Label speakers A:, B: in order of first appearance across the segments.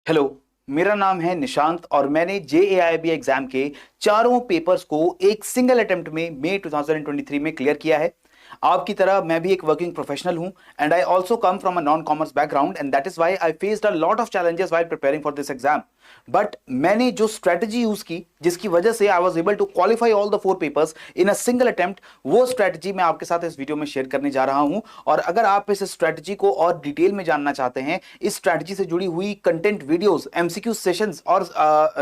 A: Hello. मेरा नाम है निशांत और मैंने जेएआईबी एग्जाम के चारों पेपर्स को एक सिंगल अटेम्प्ट में मई 2023 में क्लियर किया है। आपकी तरह मैं भी एक वर्किंग प्रोफेशनल हूं and I also come from a non commerce background and that is why I faced a lot of challenges while preparing for this exam. But मैंने जो स्ट्रेटजी यूज की जिसकी वजह से I was able to qualify all the 4 papers in a single attempt, वो strategy मैं आपके साथ इस वीडियो में शेयर करने जा रहा हूं। और अगर आप इस स्ट्रेटजी को और डिटेल में जानना चाहते हैं, इस स्ट्रेटजी से जुड़ी हुई कंटेंट वीडियोस, एमसीक्यू सेशंस और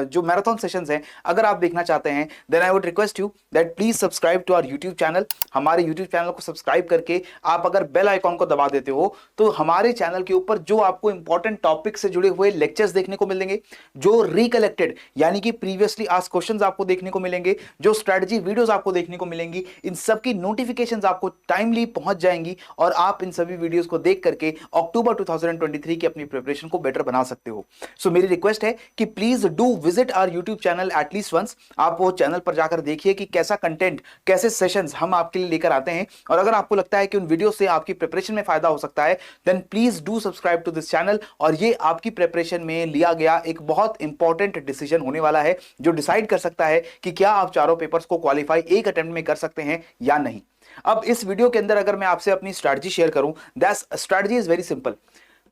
A: जो मैराथन सेशंस हैं, अगर आप देखना चाहते हैं then I would request you that please subscribe to our YouTube channel. हमारे यूट्यूब चैनल को सब्सक्राइब करके आप अगर बेल आइकॉन को दबा देते हो तो हमारे चैनल के ऊपर जो आपको इंपॉर्टेंट टॉपिक से जुड़े हुए लेक्चर्स देखने को मिलेंगे, जो रिकलेक्टेड यानी कि प्रीवियसली आस्क्ड क्वेश्चंस आपको देखने को मिलेंगे, जो स्ट्रेटजी वीडियोस आपको देखने को मिलेंगी, इन सब की नोटिफिकेशंस आपको टाइमली पहुंच जाएंगी और आप इन सभी वीडियोस को देख करके अक्टूबर 2023 की अपनी प्रिपरेशन को बेटर बना सकते हो। सो मेरी रिक्वेस्ट है कि please do visit our YouTube channel at least once. आप वो चैनल पर जाकर देखिए कि कैसा कंटेंट, कैसे सेशंस हम आपके लिए लेकर आते हैं। और अगर आपको लगता है कि उन वीडियो से आपकी प्रिपरेशन में फायदा हो सकता है then please do subscribe to this channel. और ये आपकी प्रिपरेशन में लिया गया एक बहुत इंपॉर्टेंट डिसीजन होने वाला है जो डिसाइड कर सकता है कि क्या आप चारों पेपर्स को क्वालिफाई एक अटेम्प्ट में कर सकते हैं या नहीं। अब इस वीडियो के अंदर अगर मैं आपसे अपनी स्ट्रैटेजी शेयर करूं, that strategy is very simple.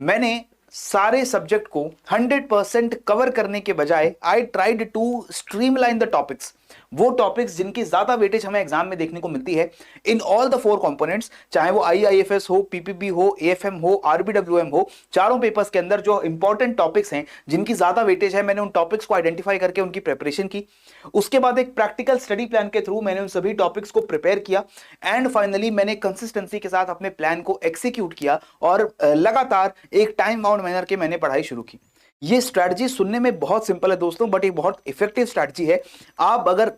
A: मैंने सारे सब्जेक्ट को 100% कवर करने के बजाय I tried to streamline the topics. वो टॉपिक्स जिनकी ज्यादा वेटेज हमें एग्जाम में देखने को मिलती है इन ऑल द 4 कंपोनेंट्स, चाहे वो आईआईएफएस हो, पीपीबी हो, एएफएम हो, आरबीडब्ल्यूएम हो, चारों पेपर्स के अंदर जो इंपॉर्टेंट टॉपिक्स हैं जिनकी ज्यादा वेटेज है, मैंने उन टॉपिक्स को आइडेंटिफाई करके उनकी प्रिपरेशन की। उसके बाद एक प्रैक्टिकल स्टडी प्लान के थ्रू मैंने उन सभी टॉपिक्स को प्रिपेयर किया एंड फाइनली मैंने कंसिस्टेंसी के साथ अपने प्लान को एग्जीक्यूट किया और लगातार एक टाइम बाउंड मैनर के मैंने पढ़ाई शुरू की। ये स्ट्रैटेजी सुनने में बहुत सिंपल है दोस्तों, बट एक बहुत इफेक्टिव स्ट्रैटेजी है। आप अगर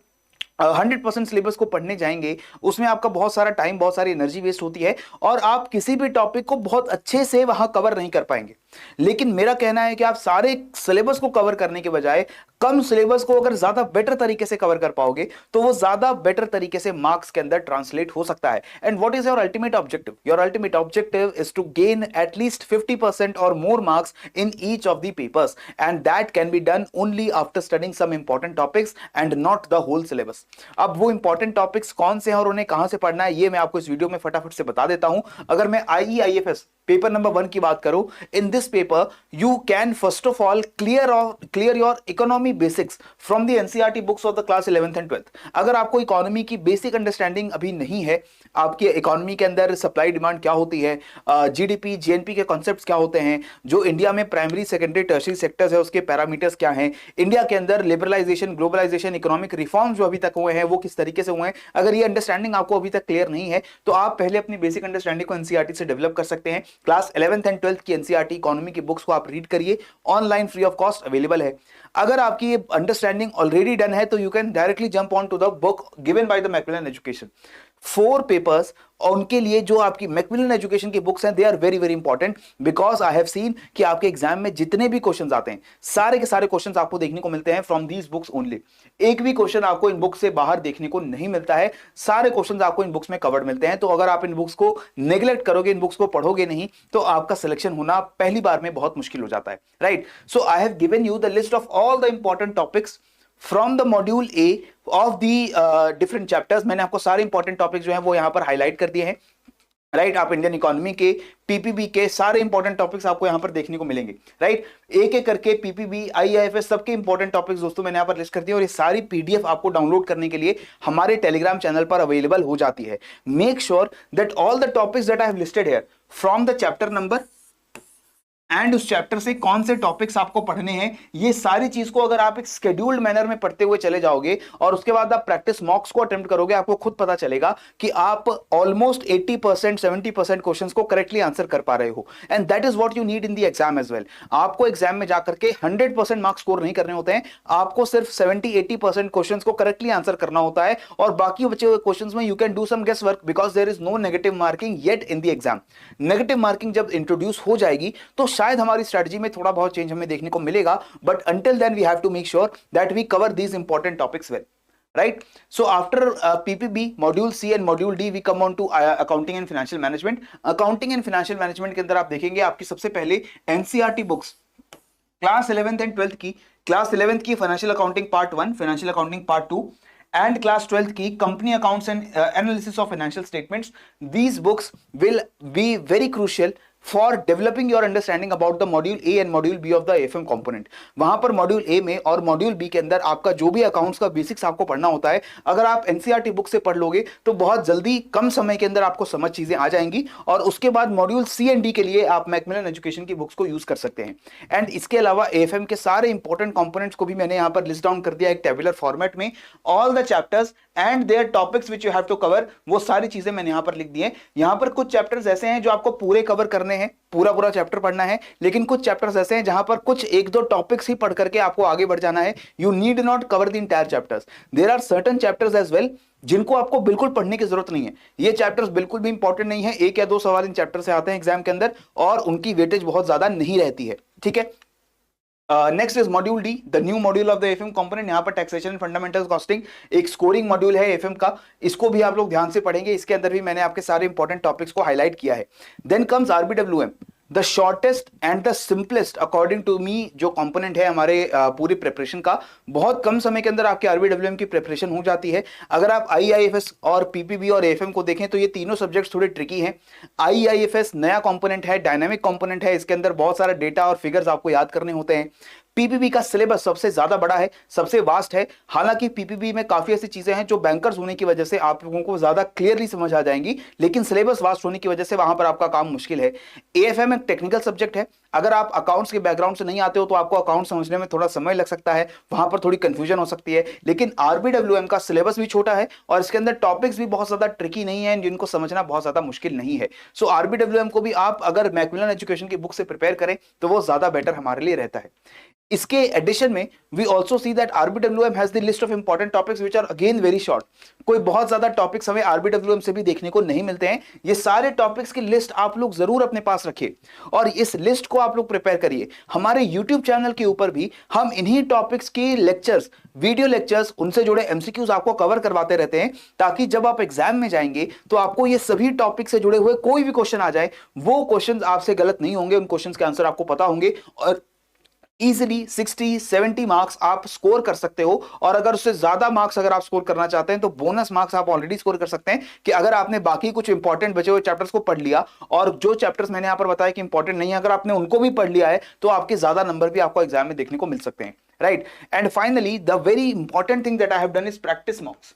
A: 100% सिलेबस को पढ़ने जाएंगे उसमें आपका बहुत सारा टाइम, बहुत सारी एनर्जी वेस्ट होती है और आप किसी भी टॉपिक को बहुत अच्छे से वहां कवर नहीं कर पाएंगे। लेकिन मेरा कहना है कि आप सारे सिलेबस को कवर करने के बजाय कम सिलेबस को अगर ज्यादा बेटर तरीके से कवर कर पाओगे तो वो ज्यादा बेटर तरीके से मार्क्स के अंदर ट्रांसलेट हो सकता है। And what is your ultimate objective? Your ultimate objective is to gain at least 50% और more marks in each of the papers and that can be done only after studying some important topics and not the whole syllabus. अब वो important topics कौन से हैं और उन्हें कहां से पढ़ना है ये मैं आपको इस वीडियो में फटाफट से बता देता हूं। अगर मैं आईईआईएफएस पेपर नंबर 1 की बात करूं, in this paper you can first of all clear your economy basics from the NCERT books of the class 11th and 12th। अगर आपको इकोनॉमी की बेसिक अंडरस्टैंडिंग अभी नहीं है, आपकी इकोनॉमी के अंदर सप्लाई डिमांड क्या होती है, जीडीपी जीएनपी के कॉन्सेप्ट्स क्या होते हैं, जो इंडिया में प्राइमरी सेकेंडरी टर्शियरी सेक्टर्स है उसके पैरामीटर्स क्या हैं, इंडिया के अंदर लिबरलाइजेशन, ग्लोबलाइजेशन, इकोनॉमिक रिफॉर्म्स जो अभी तक हुए हैं वो किस तरीके से हुए हैं, अगर ये अंडरस्टैंडिंग आपको अभी तक क्लियर नहीं है तो आप पहले अपनी बेसिक अंडरस्टैंडिंग को एनसीईआरटी से डेवलप कर सकते हैं। क्लास 11th एंड 12th की एनसीईआरटी इकोनॉमी की बुक्स को आप रीड करिए, online free of cost available है। अगर आपकी ये अंडरस्टैंडिंग ऑलरेडी डन है तो you can directly jump on to the book given by the Macmillan education. 4 papers और उनके लिए जो आपकी मैकमिलन एजुकेशन की बुक्स हैं they are very very important because I have seen कि आपके एग्जाम में जितने भी क्वेश्चंस आते हैं सारे के सारे क्वेश्चंस आपको देखने को मिलते हैं फ्रॉम दीज बुक्स ओनली। एक भी क्वेश्चन आपको इन बुक्स से बाहर देखने को नहीं मिलता है, सारे क्वेश्चंस आपको इन बुक्स में कवर्ड मिलते हैं। तो अगर आप इन बुक्स को नेग्लेक्ट करोगे, इन बुक्स को पढ़ोगे नहीं तो आपका सिलेक्शन होना पहली बार में बहुत मुश्किल हो जाता है, right? So I have given you the list of all the important topics from the module A of the different chapters. मैंने आपको सारे इंपॉर्टेंट टॉपिक्स जो हैं वो यहां पर हाईलाइट कर दिए हैं, राइट? आप इंडियन इकोनॉमी के, पीपीबी के सारे इंपॉर्टेंट टॉपिक्स आपको यहां पर देखने को मिलेंगे, राइट? एक एक करके पीपीबी, आईआईएफएस सबके इंपॉर्टेंट टॉपिक्स दोस्तों मैंने यहां पर लिस्ट कर दिए और ये सारी पीडीएफ आपको डाउनलोड करने के लिए हमारे टेलीग्राम चैनल पर अवेलेबल हो जाती है। Make sure that all the topics that I have listed here from the chapter number and उस चैप्टर से कौन से टॉपिक्स आपको पढ़ने हैं, ये सारी चीज को अगर आप एक शेड्यूल्ड मैनर में पढ़ते हुए चले जाओगे और उसके बाद आप प्रैक्टिस मॉक्स को अटेम्प्ट करोगे, आपको खुद पता चलेगा कि आप ऑलमोस्ट 80% 70% क्वेश्चंस को करेक्टली आंसर कर पा रहे हो and that is what you need in the exam as well. आपको एग्जाम में जाकर के 100% मार्क्स स्कोर नहीं करने होते हैं, आपको सिर्फ 70-80% क्वेश्चंस को करेक्टली आंसर करना होता है और बाकी बचे हुए क्वेश्चंस में you can do some guess work because there is no negative marking yet in the exam. Negative marking जब इंट्रोड्यूस हो जाएगी तो शायद हमारी स्ट्रेटजी में थोड़ा बहुत चेंज हमें देखने को मिलेगा, but until then we have to make sure that we cover these important topics well, right? So after PPB, module C and module D, we come on to accounting and financial management. Accounting and financial management के अंदर आप देखेंगे आपकी सबसे पहले NCERT books class 11th and 12th की, class 11th की financial accounting part 1, financial accounting part 2 and class 12th की company accounts and analysis of financial statements. These books will be very crucial for developing your understanding about the module A and module B of the FM component. वहां पर module A में और module B के अंदर आपका जो भी accounts का बेसिक्स आपको पढ़ना होता है, अगर आप एनसीईआरटी बुक से पढ़ लोगे तो बहुत जल्दी कम समय के अंदर आपको समझ चीजें आ जाएंगी. और उसके बाद मॉड्यूल सी एंड डी के लिए आप मैकमिलन एजुकेशन की बुक्स को यूज कर सकते हैं. एंड इसके अलावा एएफएम के सारे इंपॉर्टेंट कंपोनेंट्स को भी मैंने यहां पर लिस्ट डाउन कर दिया एक टेबुलर फॉर्मेट में. All the chapters and their topics which you have to cover, वो सारी चीजें मैंने यहां पर लिख दी हैं. यहां पर कुछ चैप्टर्स ऐसे हैं जो आपको पूरे कवर करने हैं, पूरा पूरा चैप्टर पढ़ना है, लेकिन कुछ चैप्टर्स ऐसे हैं जहां पर कुछ एक दो टॉपिक्स ही पढ़ करके आपको आगे बढ़ जाना है. You need not cover the entire chapters. There are certain chapters as well जिनको आपको बिल्कुल पढ़ने की जरूरत नहीं है. ये चैप्टर्स बिल्कुल भी इंपॉर्टेंट नहीं है, एक या दो सवाल इन चैप्टर से आते हैं एग्जाम के अंदर और उनकी वेटेज बहुत ज्यादा नहीं रहती है. ठीक है. Next is module D, the new module of the FM component. यहां पर टैक्सेशन फंडामेंटल्स कॉस्टिंग एक स्कोरिंग मॉड्यूल है एफएम का, इसको भी आप लोग ध्यान से पढ़ेंगे. इसके अंदर भी मैंने आपके सारे इंपॉर्टेंट टॉपिक्स को हाईलाइट किया है. Then comes RBWM, the shortest and the simplest according to me जो कंपोनेंट है हमारे पूरी प्रिपरेशन का. बहुत कम समय के अंदर आपके आरबीडब्ल्यूएम की प्रिपरेशन हो जाती है. अगर आप आईआईएफएस और पीपीबी और एफएम को देखें तो ये तीनों सब्जेक्ट्स थोड़े ट्रिकी हैं. आईआईएफएस नया कंपोनेंट है, डायनामिक कंपोनेंट है, इसके अंदर बहुत सारा डेटा और फिगर्स आपको याद करने होते हैं. पीपीबी का सिलेबस सबसे ज्यादा बड़ा है, सबसे वास्ट है. हालांकि पीपीबी में काफी ऐसी चीजें हैं जो बैंकर्स होने की वजह से आप लोगों को ज्यादा क्लियरली समझ आ जाएंगी, लेकिन सिलेबस वास्ट होने की वजह से वहां पर आपका काम मुश्किल है. एएफएम एक टेक्निकल सब्जेक्ट है. अगर आप अकाउंट्स के बैकग्राउंड से नहीं आते हो तो आपको अकाउंट समझने में थोड़ा समय लग सकता है, वहां पर थोड़ी कंफ्यूजन हो सकती है. लेकिन आरबीडब्ल्यूएम का सिलेबस भी छोटा है और इसके अंदर टॉपिक्स भी बहुत ज्यादा ट्रिकी नहीं है जिनको समझना बहुत ज्यादा मुश्किल नहीं है. सो आरबीडब्ल्यूएम को भी आप अगर मैकमिलन एजुकेशन की बुक से प्रिपेयर करें तो वो ज्यादा बेटर हमारे लिए रहता है. इसके एडिशन में we also see that RBWM has the list of important topics which are again very short. कोई बहुत ज्यादा टॉपिक्स हमें आरबीडब्ल्यूएम से भी देखने को नहीं मिलते हैं. ये सारे टॉपिक्स की लिस्ट आप लोग जरूर अपने पास रखिए और इस लिस्ट को आप लोग प्रिपेयर करिए. हमारे यूट्यूब चैनल के ऊपर भी हम इन्हीं टॉपिक्स की लेक्चर्स, वीडियो लेक्चर्स, उनसे जुड़े एमसीक्यूज आपको कवर करवाते रहते हैं, ताकि जब आप एग्जाम में जाएंगे तो आपको ये सभी टॉपिक से जुड़े हुए कोई भी क्वेश्चन आ जाए, वो क्वेश्चन आपसे गलत नहीं होंगे, उन क्वेश्चन के आंसर आपको पता होंगे और इजिली 60-70 मार्क्स आप स्कोर कर सकते हो. और अगर उससे ज्यादा मार्क्स अगर आप स्कोर करना चाहते हैं तो बोनस मार्क्स आप ऑलरेडी स्कोर कर सकते हैं कि अगर आपने बाकी कुछ इंपॉर्टेंट बचे हुए चैप्टर्स को पढ़ लिया और जो चैप्टर्स मैंने यहां पर बताया कि इंपॉर्टेंट नहीं है, अगर आपने उनको भी पढ़ लिया है तो आपके ज्यादा नंबर भी आपको एग्जाम में देखने को मिल सकते हैं. Right. And finally the very important thing that I have done is practice मॉक्स.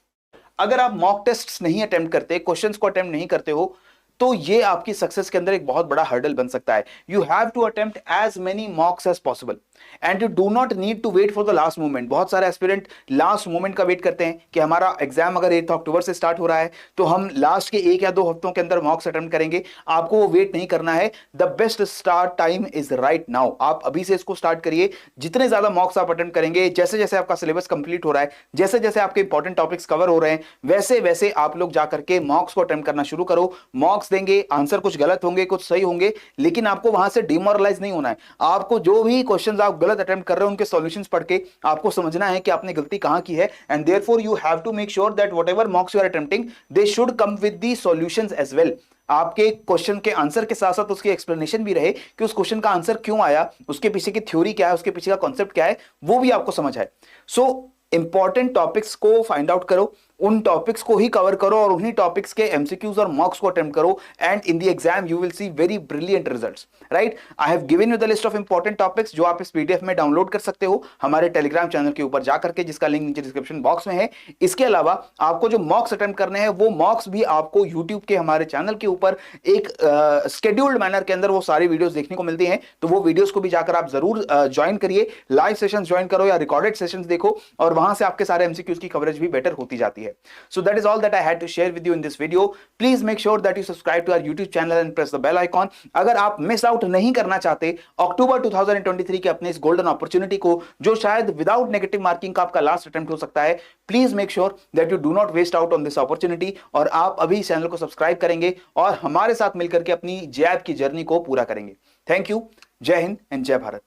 A: अगर आप मॉक टेस्ट नहीं अटेम्प्ट करते, क्वेश्चंस को अटेम्प्ट नहीं करते हो, तो ये आपकी सक्सेस के अंदर एक बहुत बड़ा हर्डल बन सकता है. You have to attempt as many mocks as possible and you do not need to wait for the last moment. बहुत सारे एस्पिरेंट लास्ट मोमेंट का वेट करते हैं कि हमारा एग्जाम अगर 8 अक्टूबर से स्टार्ट हो रहा है तो हम लास्ट के 1 या 2 हफ्तों के अंदर मॉक्स अटेम्प्ट करेंगे. आपको वो वेट नहीं करना है. The best start time is right now. आप अभी से इसको स्टार्ट करिए. जितने ज्यादा मॉक्स आप अटेम्प्ट करेंगे, जैसे जैसे आपका सिलेबस कंप्लीट हो रहा है, जैसे जैसे आपके इंपॉर्टेंट टॉपिक्स कवर हो रहे हैं, वैसे वैसे आप लोग जाकर के मॉक्स को अटेम्प्ट करना शुरू करो. मॉक्स देंगे, आंसर कुछ गलत होंगे, कुछ सही होंगे, लेकिन आपको वहां से डिमोरलाइज नहीं होना है. आपको जो भी क्वेश्चंस आप गलत अटेम्प्ट कर रहे हो उनके सॉल्यूशंस पढ़ के आपको समझना है कि आपने गलती कहां की है. And therefore you have to make sure that whatever mocks you are attempting they should come with the solutions as well. आपके क्वेश्चन के आंसर के साथ साथ उसकी एक्सप्लेनेशन भी रहे कि उस क्वेश्चन का आंसर क्यों आया, उसके पीछे की थ्योरी क्या है, उसके पीछे का कॉन्सेप्ट क्या है, वो भी आपको समझ आए. सो इंपॉर्टेंट टॉपिक्स को फाइंड आउट करो, उन टॉपिक्स को ही कवर करो और उन्हीं टॉपिक्स के एमसीक्यूज और मॉक्स को अटेम्प्ट करो and in the exam you will see very brilliant results. Right. I have given you the list of important topics जो आप इस पीडीएफ में डाउनलोड कर सकते हो हमारे टेलीग्राम चैनल के ऊपर जाकर के, जिसका लिंक नीचे डिस्क्रिप्शन बॉक्स में है. इसके अलावा आपको जो मॉक्स अटेम्प्ट करने हैं वो मॉक्स भी आपको यूट्यूब के हमारे चैनल के ऊपर एक शेड्यूल्ड मैनर के अंदर वो सारी वीडियोस देखने को मिलती हैं. तो वो वीडियोस को भी जाकर आप जरूर ज्वाइन करिए, लाइव सेशंस ज्वाइन करो या रिकॉर्डेड सेशंस देखो और वहां से आपके सारे एमसीक्यूज की कवरेज भी बेटर होती जाती है. So that all that I had to share with you in this video. Please make sure that you subscribe to our YouTube channel and press the bell icon. अगर आप miss out नहीं करना चाहते अक्टूबर 2023 के अपने इस गोल्डन अपॉर्चुनिटी को, जो शायद विदाउट नेगेटिव मार्किंग का आपका लास्ट अटेम्प्ट हो सकता है, please make sure that you do not waste out on this opportunity और आप अभी इस चैनल को सब्सक्राइब करेंगे और हमारे साथ मिलकर के अपनी जैब की जर्नी को पूरा करेंगे. Thank you. जय हिंद एंड जय भारत.